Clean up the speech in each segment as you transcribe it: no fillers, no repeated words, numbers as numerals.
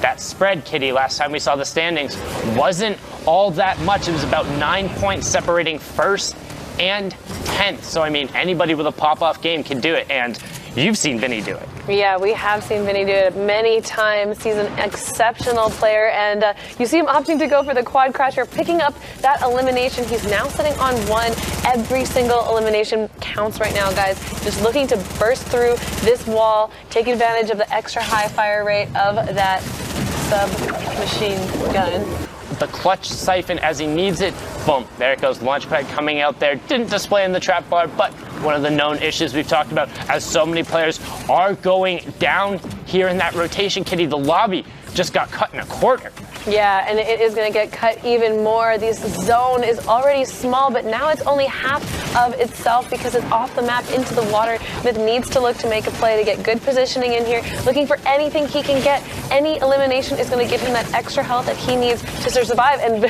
that spread, Kitty, last time we saw the standings, wasn't all that much. It was about 9 points separating first and 10th. So, I mean, anybody with a pop-off game can do it, and you've seen Vinny do it. Yeah, we have seen Vinny do it many times. He's an exceptional player, and you see him opting to go for the quad crasher, picking up that elimination. He's now sitting on 1. Every single elimination counts right now, guys. Just looking to burst through this wall, take advantage of the extra high fire rate of that submachine gun. The clutch siphon as he needs it. Boom, there it goes. Launchpad coming out there. Didn't display in the trap bar, but one of the known issues we've talked about as so many players are going down here in that rotation, Kitty. The lobby just got cut in a quarter. Yeah, and it is going to get cut even more. This zone is already small, but now it's only half of itself because it's off the map into the water. Myth needs to look to make a play to get good positioning in here, looking for anything he can get. Any elimination is going to give him that extra health that he needs to survive, and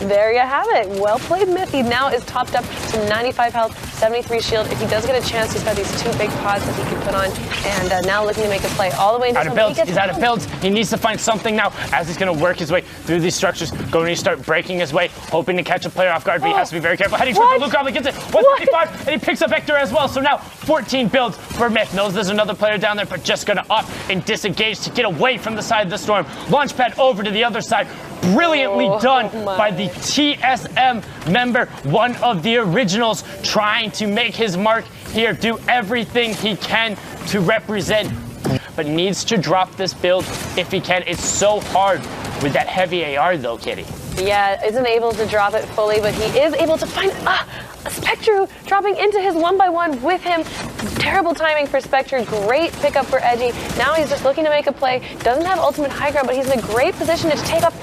there you have it. Well played, Myth. He now is topped up to 95 health, 73 shield. If he does get a chance, he's got these 2 big pods that he can put on, and now looking to make a play all the way into out of builds. He's out of builds. He needs to find something now as he's going to work his way through these structures, going to start breaking his way, hoping to catch a player off guard, but he has to be very careful. Heading towards the Luke Goblin, gets it, 155, and he picks up Vector as well. So now 14 builds for Myth. Knows there's another player down there, but just going to up and disengage to get away from the side of the storm. Launchpad over to the other side. Brilliantly done by the TSM member, one of the originals, trying to make his mark here, do everything he can to represent, but needs to drop this build if he can. It's so hard with that heavy AR though, Kitty. Yeah, isn't able to drop it fully, but he is able to find a Spectre dropping into his 1x1 with him. Terrible timing for Spectre. Great pickup for Edgy. Now he's just looking to make a play. Doesn't have ultimate high ground, but he's in a great position to take up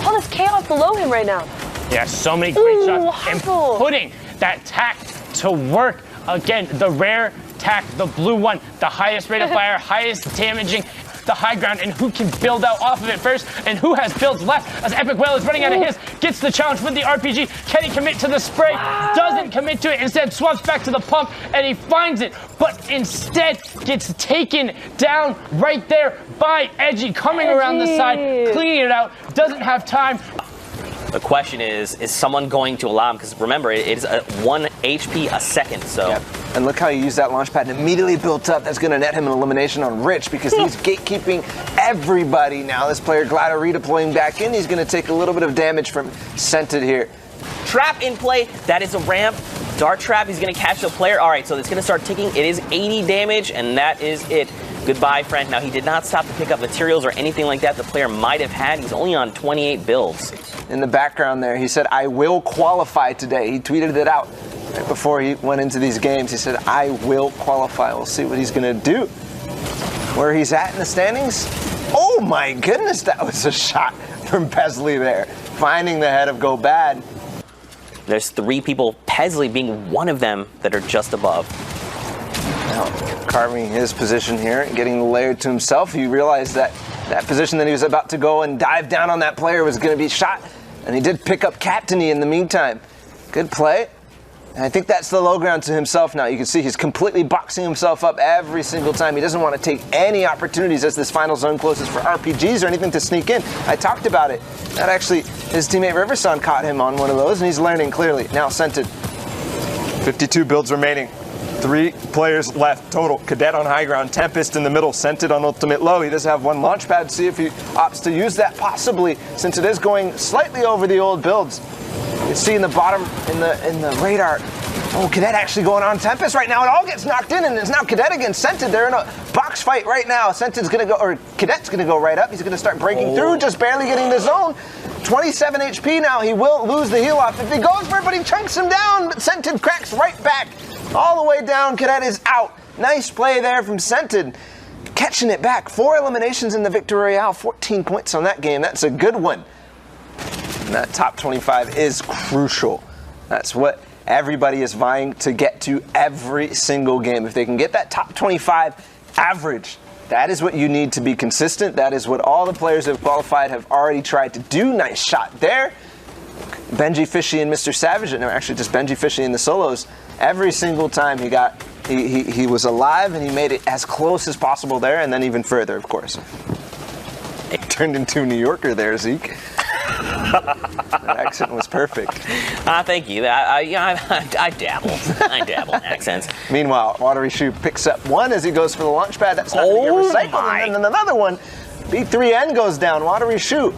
all this chaos below him right now. Yeah, so many great shots. And putting that tack to work. Again, the rare tack, the blue one, the highest rate of fire, highest damaging, the high ground, and who can build out off of it first, and who has builds left as Epic Whale is running out of his, gets the challenge with the RPG. Can he commit to the spray? Doesn't commit to it, instead swaps back to the pump, and he finds it, but instead gets taken down right there by Edgy, coming around the side, cleaning it out, doesn't have time. The question is someone going to allow him? Because remember, it is a 1 HP a second, so. Yep. And look how he used that launch pad and immediately built up. That's going to net him an elimination on Rich because he's gatekeeping everybody now. This player, Glider, redeploying back in. He's going to take a little bit of damage from Scented here. Trap in play. That is a ramp. Dart trap. He's going to catch the player. All right, so it's going to start ticking. It is 80 damage, and that is it. Goodbye, friend. Now, he did not stop to pick up materials or anything like that the player might have had. He's only on 28 builds. In the background there, he said, "I will qualify today." He tweeted it out right before he went into these games. He said, "I will qualify." We'll see what he's going to do. Where he's at in the standings? Oh my goodness, that was a shot from Pesley there. Finding the head of Go Bad. There's 3 people, Pesley being one of them, that are just above. Now, carving his position here and getting the layer to himself. He realized that that position that he was about to go and dive down on that player was going to be shot. And he did pick up Captainy in the meantime. Good play. And I think that's the low ground to himself now. You can see he's completely boxing himself up every single time. He doesn't want to take any opportunities as this final zone closes for RPGs or anything to sneak in. I talked about it. That actually, his teammate Riverson caught him on one of those, and he's learning clearly. Now Scented. 52 builds remaining. 3 players left total. Cadet on high ground, Tempest in the middle, Scented on ultimate low. He does have one launch pad. See if he opts to use that possibly, since it is going slightly over the old builds. You see in the bottom, in the radar, oh, Cadet actually going on Tempest right now. It all gets knocked in, and it's now Cadet against Scented. They're in a box fight right now. Scented's gonna go, or Cadet's gonna go right up. He's gonna start breaking through, just barely getting the zone. 27 HP now. He will lose the heal off if he goes for it, but he chunks him down. But Scented cracks right back, all the way down. Cadet is out. Nice play there from Scented. Catching it back. 4 eliminations in the Victory Royale. 14 points on that game. That's a good one. And that top 25 is crucial. That's what everybody is vying to get to every single game. If they can get that top 25 average, that is what you need to be consistent. That is what all the players who have qualified have already tried to do. Nice shot there. Benji Fishy and Mr. Savage, no, actually just Benji Fishy in the solos. Every single time he was alive, and he made it as close as possible there, and then even further, of course. turned into a New Yorker there, Zeke. That accent was perfect. Thank you. I dabble. I dabble in accents. Meanwhile, Watery Shoe picks up one as he goes for the launch pad. That's not going to get recycled. And then another one. B3N goes down. Watery Shoe.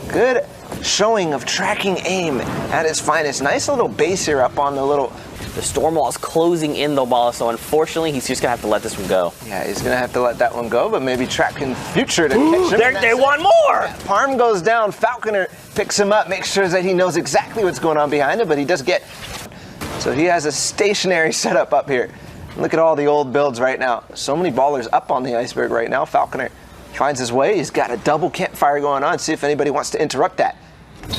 Good showing of tracking aim at its finest. Nice little base here up on the little... The storm wall is closing in the ball, so unfortunately he's just going to have to let this one go. Yeah, he's going to have to let that one go, but maybe track in future to catch him. They want more! Yeah, Parm goes down. Falconer picks him up, makes sure that he knows exactly what's going on behind him, but he does get... So he has a stationary setup up here. Look at all the old builds right now. So many ballers up on the iceberg right now. Falconer finds his way. He's got a double campfire going on. See if anybody wants to interrupt that.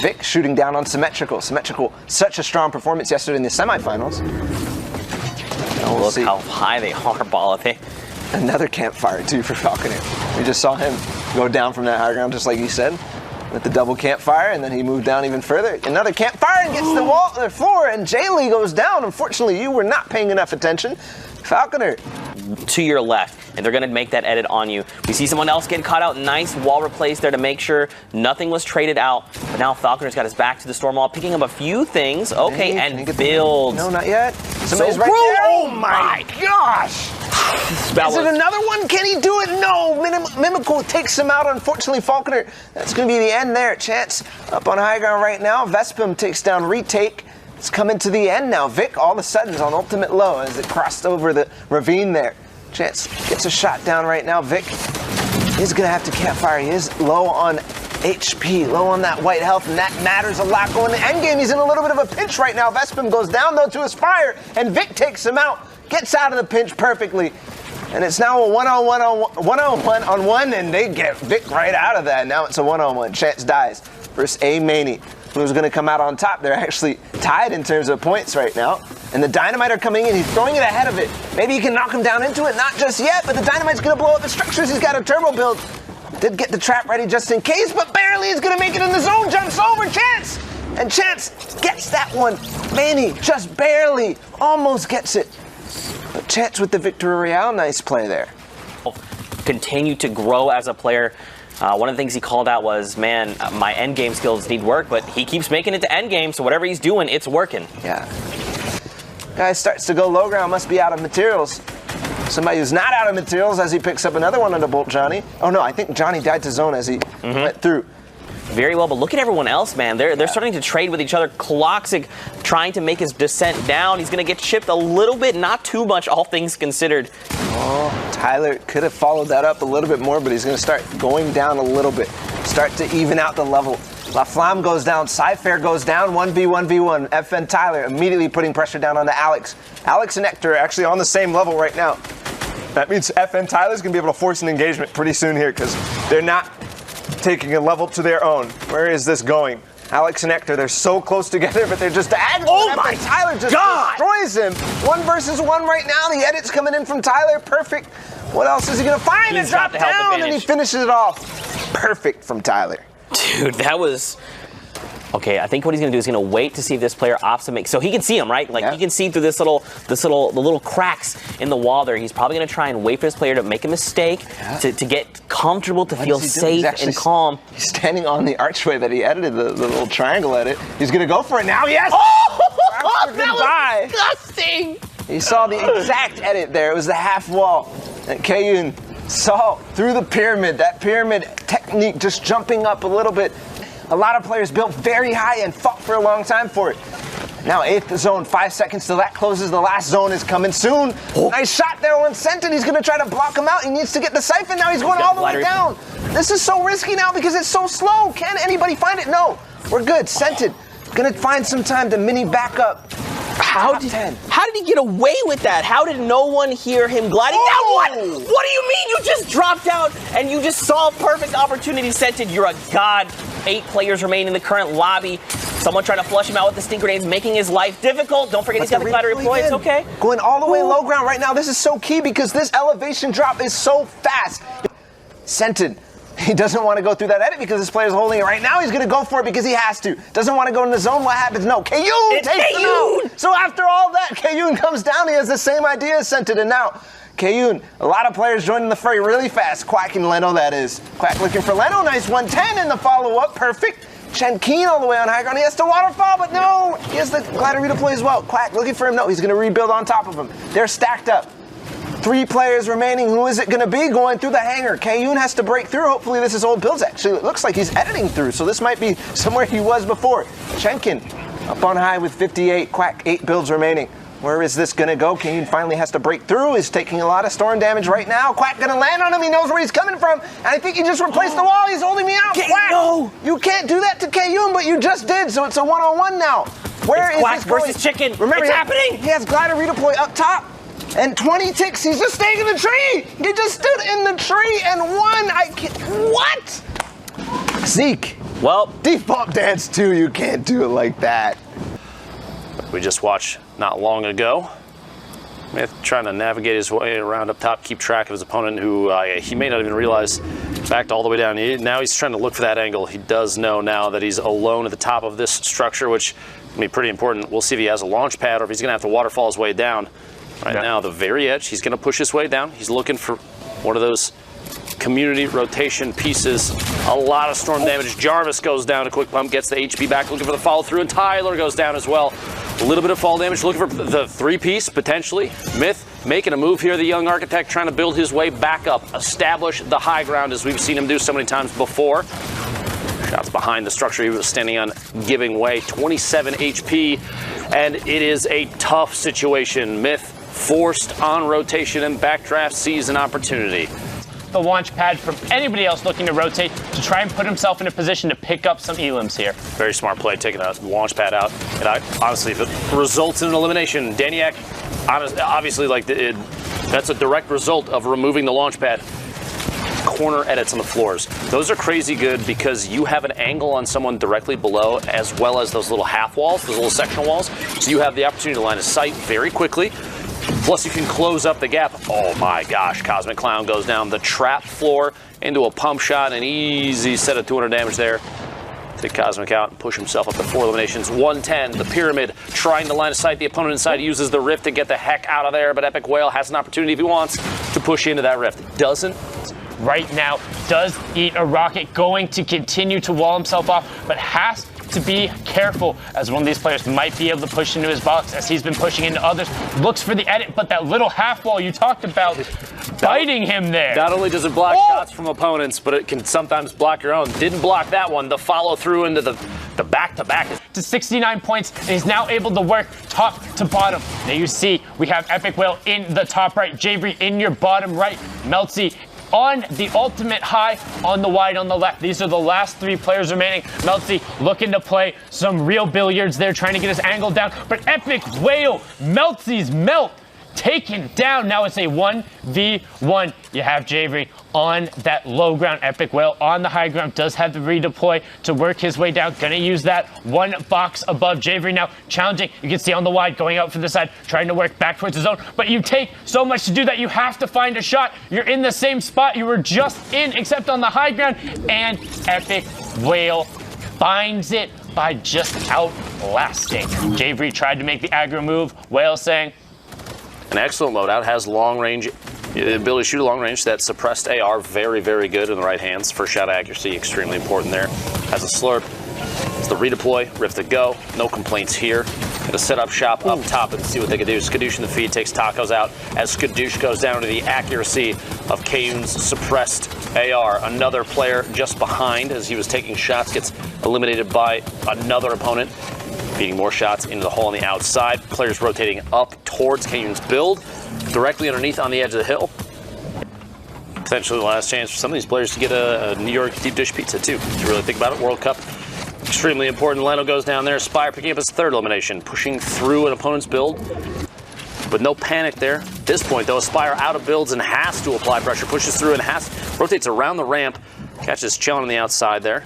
Vic shooting down on Symmetrical. Symmetrical, such a strong performance yesterday in the semifinals. We'll Look how high they are, Bala. Another campfire, too, for Falconer. We just saw him go down from that high ground, just like you said, with the double campfire, and then he moved down even further. Another campfire and gets the floor, and Jaylee goes down. Unfortunately, you were not paying enough attention. Falconer. To your left, and they're going to make that edit on you. We see someone else getting caught out. Nice wall replaced there to make sure nothing was traded out. But now Falconer's got his back to the storm wall, picking up a few things. Okay, and builds. No, not yet. Somebody's right there. Oh my gosh! Is it another one? Can he do it? No. Mimical takes him out. Unfortunately, Falconer. That's going to be the end there. Chance up on high ground right now. Vespim takes down Retake. It's coming to the end now. Vic all of a sudden is on ultimate low as it crossed over the ravine there. Chance gets a shot down right now. Vic is going to have to campfire. He is low on HP, low on that white health, and that matters a lot going to Endgame. He's in a little bit of a pinch right now. Vespim goes down, though, to his fire, and Vic takes him out, gets out of the pinch perfectly. And it's now a one-on-one on one, and they get Vic right out of that. Now it's a one-on-one. Chance dies versus A Maney, who's going to come out on top. They're actually tied in terms of points right now. And the Dynamite are coming in. He's throwing it ahead of it. Maybe he can knock him down into it. Not just yet, but the Dynamite's going to blow up the structures. He's got a turbo build. Did get the trap ready just in case, but barely is going to make it in the zone. Jumps over Chance. And Chance gets that one. Manny just barely almost gets it. But Chance with the victory royale. Nice play there. Continue to grow as a player. One of the things he called out was, man, my endgame skills need work, but he keeps making it to endgame, so whatever he's doing, it's working. Yeah. Guy starts to go low ground, must be out of materials. Somebody who's not out of materials as he picks up another one on the Bolt Johnny. Oh no, I think Johnny died to zone as he went through. Very well, but look at everyone else, man. They're starting to trade with each other. Kloxic trying to make his descent down. He's going to get chipped a little bit, not too much, all things considered. Oh, Tyler could have followed that up a little bit more, but he's going to start going down a little bit. Start to even out the level. La Flamme goes down. Cypher goes down. 1v1v1. FN Tyler immediately putting pressure down onto Alex. Alex and Hector are actually on the same level right now. That means FN Tyler's going to be able to force an engagement pretty soon here because they're not taking a level to their own. Where is this going? Alex and Hector, they're so close together, but they're just diagonal. Oh my Tyler just destroys him. 1 versus 1 right now. The edit's coming in from Tyler. Perfect. What else is he going to find? And drop down, and he finishes it off. Perfect from Tyler. Dude, that was... Okay, I think what he's going to do is going to wait to see if this player opts to make... So he can see him, right? Like, he can see through the little cracks in the wall there. He's probably going to try and wait for this player to make a mistake, to get comfortable, to feel safe and calm. He's standing on the archway that he edited, the little triangle edit. He's going to go for it now. Yes! Oh, that was disgusting! He saw the exact edit there. It was the half wall. And Kayun saw through the pyramid, that pyramid technique just jumping up a little bit. A lot of players built very high and fought for a long time for it. Now 8th zone, 5 seconds till that closes. The last zone is coming soon. Nice shot there on Senton. He's going to try to block him out. He needs to get the siphon. Now he's going all the way down. This is so risky now because it's so slow. Can anybody find it? No. We're good. Senton going to find some time to mini back up. How did he get away with that? How did no one hear him gliding down? What do you mean? You just dropped out and you just saw a perfect opportunity. Senton, you're a god. 8 players remain in the current lobby. Someone trying to flush him out with the stink grenades, making his life difficult. Don't forget he's got the battery deploy. It's okay. Going all the way low ground right now. This is so key because this elevation drop is so fast. Senton, he doesn't want to go through that edit because this player's holding it right now. He's going to go for it because he has to. Doesn't want to go in the zone. What happens? No. Kayun takes him out. So after all that, Kayun comes down. He has the same idea as Senton. And now Kayun, a lot of players joining the fray really fast. Quack and Leno, that is. Quack looking for Leno. Nice 110 in the follow-up. Perfect. Chen Keen all the way on high ground. He has to waterfall, but no. He has the glider redeploy as well. Quack looking for him. No, he's going to rebuild on top of him. They're stacked up. 3 players remaining. Who is it going to be going through the hangar? Kayun has to break through. Hopefully this is old builds. Actually, it looks like he's editing through, so this might be somewhere he was before. Chenkin up on high with 58. Quack, 8 builds remaining. Where is this going to go? Kayun finally has to break through. He's taking a lot of storm damage right now. Quack going to land on him. He knows where he's coming from. And I think he just replaced the wall. He's holding me out. Quack, no. You can't do that to Kayun, but you just did, so it's a one-on-one now. Where is Quack this going? versus Chicken. Remember, it's happening. He has glider redeploy up top. And 20 ticks. He's just staying in the tree. He just stood in the tree and won. I can't. What? Zeke. Well, default dance 2. You can't do it like that. We just watched not long ago. Myth trying to navigate his way around up top, keep track of his opponent, who he may not even realize backed all the way down. Now he's trying to look for that angle. He does know now that he's alone at the top of this structure, which can be pretty important. We'll see if he has a launch pad or if he's going to have to waterfall his way down. Right now, the very edge, he's going to push his way down. He's looking for one of those community rotation pieces. A lot of storm damage. Jarvis goes down. A quick pump, gets the HP back, looking for the follow through, and Tyler goes down as well. A little bit of fall damage, looking for the 3-piece, potentially. Myth making a move here, the young architect trying to build his way back up, establish the high ground as we've seen him do so many times before. Shots behind the structure he was standing on, giving way. 27 HP, and it is a tough situation. Myth forced on rotation, and Backdraft sees an opportunity. The launch pad from anybody else looking to rotate to try and put himself in a position to pick up some elims here. Very smart play, taking that launch pad out. And honestly, if it results in an elimination, Daniak, obviously, that's a direct result of removing the launch pad. Corner edits on the floors. Those are crazy good because you have an angle on someone directly below, as well as those little half walls, those little sectional walls. So you have the opportunity to line of sight very quickly. Plus, you can close up the gap. Oh my gosh, Cosmic Clown goes down the trap floor into a pump shot. An easy set of 200 damage there. Take Cosmic out and push himself up to 4 eliminations. 110, the Pyramid trying to line of sight. The opponent inside uses the Rift to get the heck out of there, but Epic Whale has an opportunity if he wants to push into that Rift. Doesn't. Right now, does eat a rocket, going to continue to wall himself off, but has to be careful, as one of these players might be able to push into his box as he's been pushing into others. Looks for the edit, but that little half wall you talked about biting him there. Not only does it block shots from opponents, but it can sometimes block your own. Didn't block that one. The follow through into the back-to-back. To 69 points, and he's now able to work top to bottom. Now you see, we have Epic Whale in the top right, Javery in your bottom right, Meltzy on the ultimate high, on the wide on the left. These are the last 3 players remaining. Meltzy looking to play some real billiards there, trying to get his angle down. But Epic Whale, Meltzy's melt, taken down. Now it's a 1v1. You have Javery on that low ground. Epic Whale on the high ground, does have the redeploy to work his way down. Gonna use that one box above. Javery now challenging. You can see on the wide, going out for the side, trying to work back towards the zone. But you take so much to do that, you have to find a shot. You're in the same spot you were just in, except on the high ground. And Epic Whale finds it by just outlasting. Javery tried to make the aggro move. Whale saying, an excellent loadout, has long range, the ability to shoot a long range. That suppressed AR, very, very good in the right hands. First shot accuracy, extremely important there. Has a slurp. It's the redeploy, Rift to go. No complaints here. Gonna set up shop up top and see what they can do. Skadoosh in the feed takes Tacos out as Skadoosh goes down to the accuracy of Kayun's suppressed AR. Another player just behind as he was taking shots gets eliminated by another opponent. Feeding more shots into the hole on the outside. Players rotating up towards Kayun's build. Directly underneath on the edge of the hill. Potentially the last chance for some of these players to get a New York deep dish pizza too. If you really think about it, World Cup, extremely important. Leno goes down there. Spire picking up his 3rd elimination. Pushing through an opponent's build. But no panic there. At this point though, Spire out of builds and has to apply pressure. Pushes through and rotates around the ramp. Catches chilling on the outside there.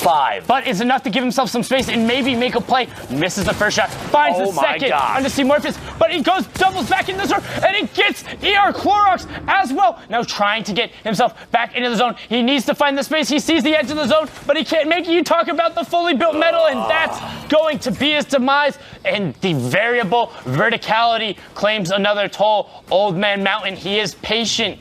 5. But it's enough to give himself some space and maybe make a play. Misses the first shot, finds the second. God. Undersea Morpheus but he doubles back into the zone, and he gets ER Clorox as well. Now trying to get himself back into the zone. He needs to find the space. He sees the edge of the zone, but he can't make it. You talk about the fully built metal, and that's going to be his demise. And the variable verticality claims another toll. Old Man Mountain, he is patient.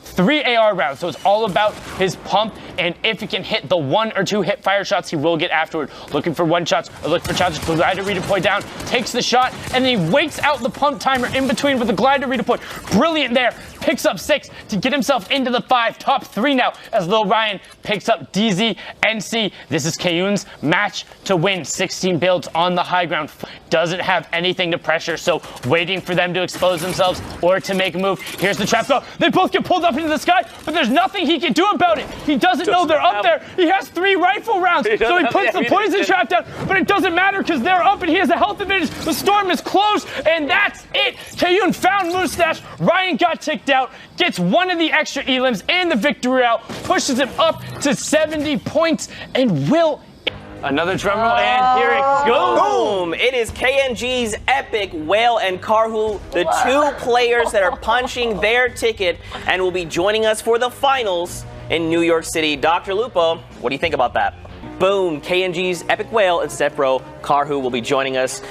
3 AR rounds, so it's all about his pump, and if he can hit the 1 or 2 hit fire shots, he will get afterward. Looking for 1 shots, or looking for shots, glider redeploy down, takes the shot, and then he waits out the pump timer in between with the glider redeploy. Brilliant there, picks up 6 to get himself into the 5, top 3 now, as Lil Ryan picks up DZ, NC. This is Kayun's match to win. 16 builds on the high ground, doesn't have anything to pressure, so waiting for them to expose themselves or to make a move. Here's the trap go. They both get pulled up into the sky, but there's nothing he can do about it. He doesn't know they're up there. He has 3 rifle rounds, so he puts the poison trap down, but it doesn't matter because they're up and he has a health advantage. The storm is closed, and that's it. Kayun found Mustache. Ryan got ticked out, gets 1 of the extra elims and the victory out, pushes him up to 70 points, and will. Another drum roll, and here it goes. Boom! It is KNG's Epic, Whale, and Karhu, the 2 players that are punching their ticket and will be joining us for the finals in New York City. Dr. Lupo, what do you think about that? Boom! KNG's Epic Whale and Stepbro Karhu will be joining us.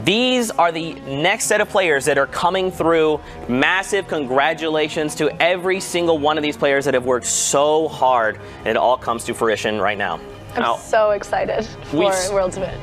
These are the next set of players that are coming through. Massive congratulations to every single one of these players that have worked so hard, and it all comes to fruition right now. I'm so excited for Worlds of It.